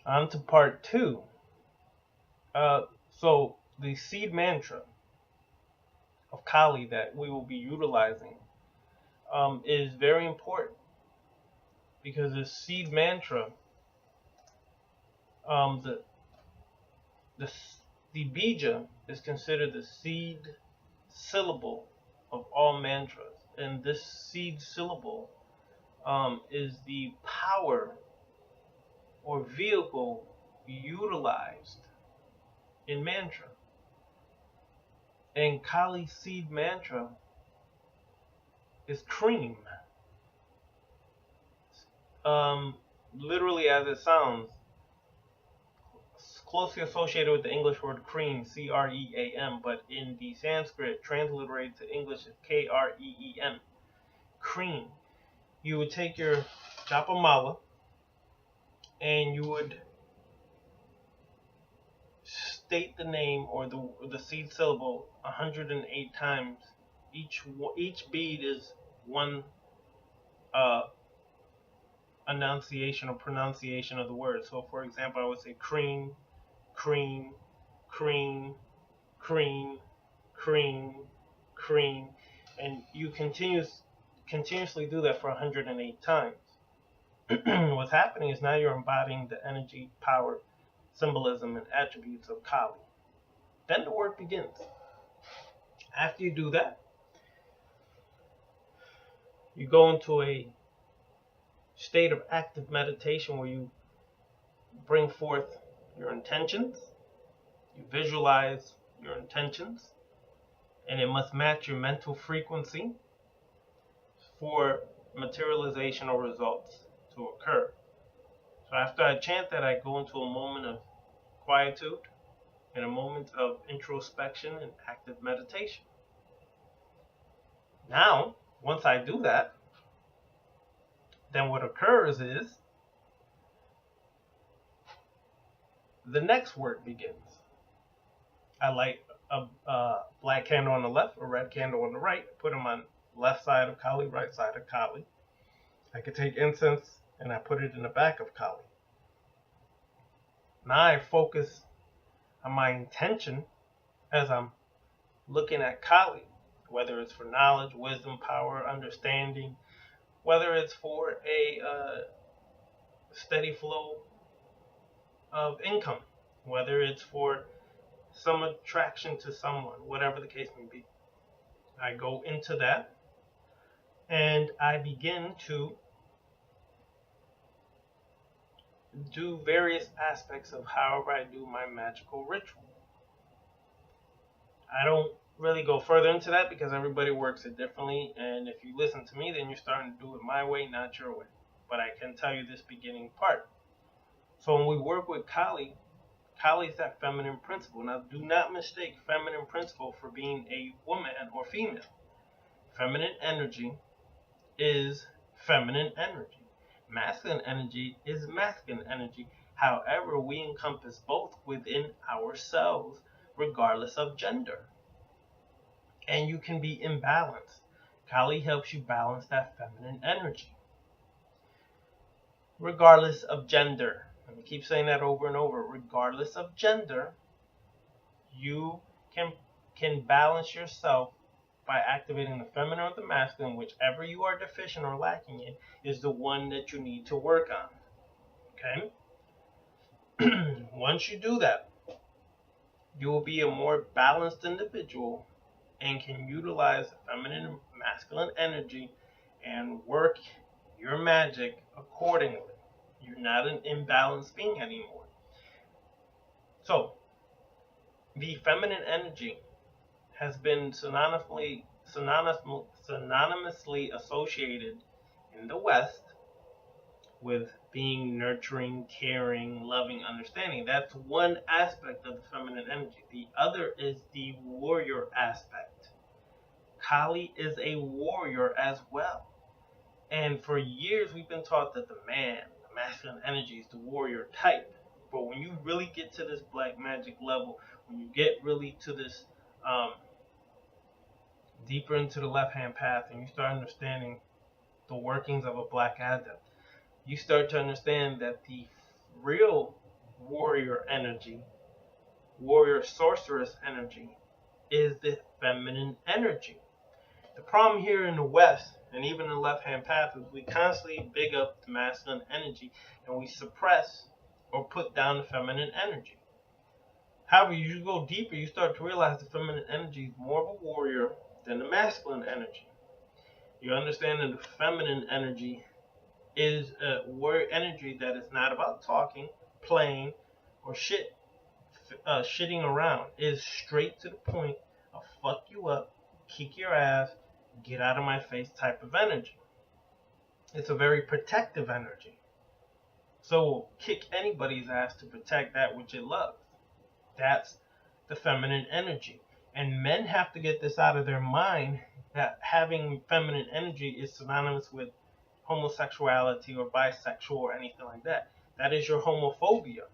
On to part two. So the seed mantra of Kali that we will be utilizing is very important because the seed mantra, um, the the the bija is considered the seed syllable of all mantras, and this seed syllable is the power or vehicle utilized in mantra. And Kali seed mantra is cream. Literally as it sounds, closely associated with the English word cream, C-R-E-A-M, but in the Sanskrit, transliterated to English is K-R-E-E-M, cream. You would take your japamala and you would state the name or the seed syllable 108 times. Each bead is one enunciation or pronunciation of the word. So, for example, I would say cream, cream, cream, cream, cream, cream, and you continuously do that for 108 times. What's happening is now you're embodying the energy, power, symbolism, and attributes of Kali. Then the work begins. After you do that, you go into a state of active meditation where you bring forth your intentions, you visualize your intentions, and it must match your mental frequency for materialization or results to occur. So after I chant that, I go into a moment of quietude and a moment of introspection and active meditation. Now, once I do that, then what occurs is the next work begins. I light a black candle on the left, a red candle on the right, put them on left side of Kali, right side of Kali. I could take incense and I put it in the back of Kali. Now I focus on my intention as I'm looking at Kali, whether it's for knowledge, wisdom, power, understanding, whether it's for a steady flow of income, whether it's for some attraction to someone, whatever the case may be. I go into that and I begin to do various aspects of however I do my magical ritual. I don't really go further into that because everybody works it differently, and if you listen to me, then you're starting to do it my way, not your way. But I can tell you this beginning part. So when we work with Kali, Kali is that feminine principle. Now, do not mistake feminine principle for being a woman or female. Feminine energy is feminine energy. Masculine energy is masculine energy. However, we encompass both within ourselves, regardless of gender. And you can be imbalanced. Kali helps you balance that feminine energy, regardless of gender. Let me keep saying that over and over. Regardless of gender, you can balance yourself by activating the feminine or the masculine. Whichever you are deficient or lacking in is the one that you need to work on. Okay? Once you do that, you will be a more balanced individual and can utilize feminine and masculine energy and work your magic accordingly. You're not an imbalanced being anymore. So, the feminine energy has been synonymously associated in the West with being nurturing, caring, loving, understanding. That's one aspect of the feminine energy. The other is the warrior aspect. Kali is a warrior as well. And for years we've been taught that the masculine energy is the warrior type. But when you really get to this black magic level, when you get really to this deeper into the left-hand path and you start understanding the workings of a black adept, you start to understand that the real warrior energy, warrior sorceress energy, is the feminine energy. The problem here in the West, and even in the left-hand path, is we constantly big up the masculine energy and we suppress or put down the feminine energy. However, you go deeper, you start to realize the feminine energy is more of a warrior than the masculine energy. You understand that the feminine energy is a warrior energy that is not about talking, playing, or shitting around. It is straight to the point of fuck you up, kick your ass, get out of my face type of energy. It's a very protective energy. So kick anybody's ass to protect that which it loves. That's the feminine energy. And men have to get this out of their mind, that having feminine energy is synonymous with homosexuality or bisexual or anything like that. That is your homophobia.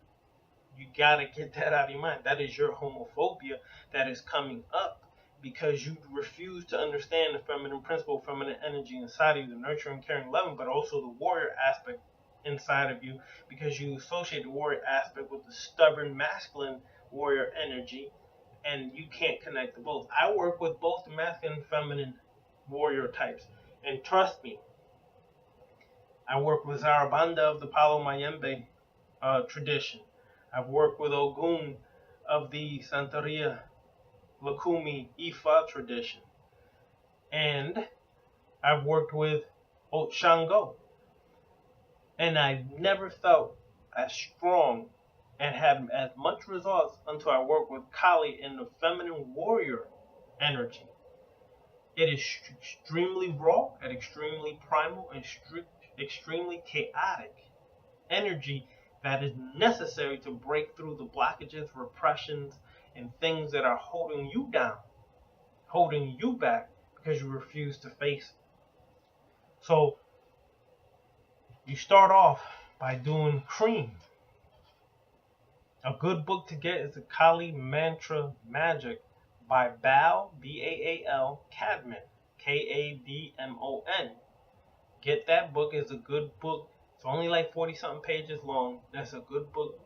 You gotta get that out of your mind. That is your homophobia that is coming up because you refuse to understand the feminine principle, feminine energy inside of you, the nurturing, caring, loving, but also the warrior aspect inside of you, because you associate the warrior aspect with the stubborn masculine warrior energy, and you can't connect the both. I work with both the masculine and feminine warrior types, and trust me, I work with Zarabanda of the Palo Mayembe tradition. I've worked with Ogun of the Santeria Lukumi Ifa tradition. And I've worked with Shango. And I never felt as strong and had as much results until I worked with Kali in the feminine warrior energy. It is extremely raw and extremely primal and extremely chaotic energy that is necessary to break through the blockages, repressions, and things that are holding you down, holding you back because you refuse to face it. So you start off by doing cream. A good book to get is the Kali Mantra Magick by Baal, B-A-A-L, Kadmon, K-A-D-M-O-N. Get that book. It's a good book. It's only like 40-something pages long. That's a good book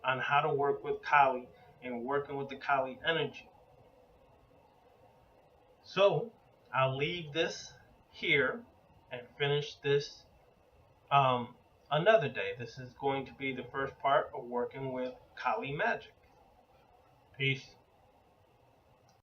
on how to work with Kali and working with the Kali energy. So I'll leave this here and finish this another day. This is going to be the first part of working with Kali Magick. Peace.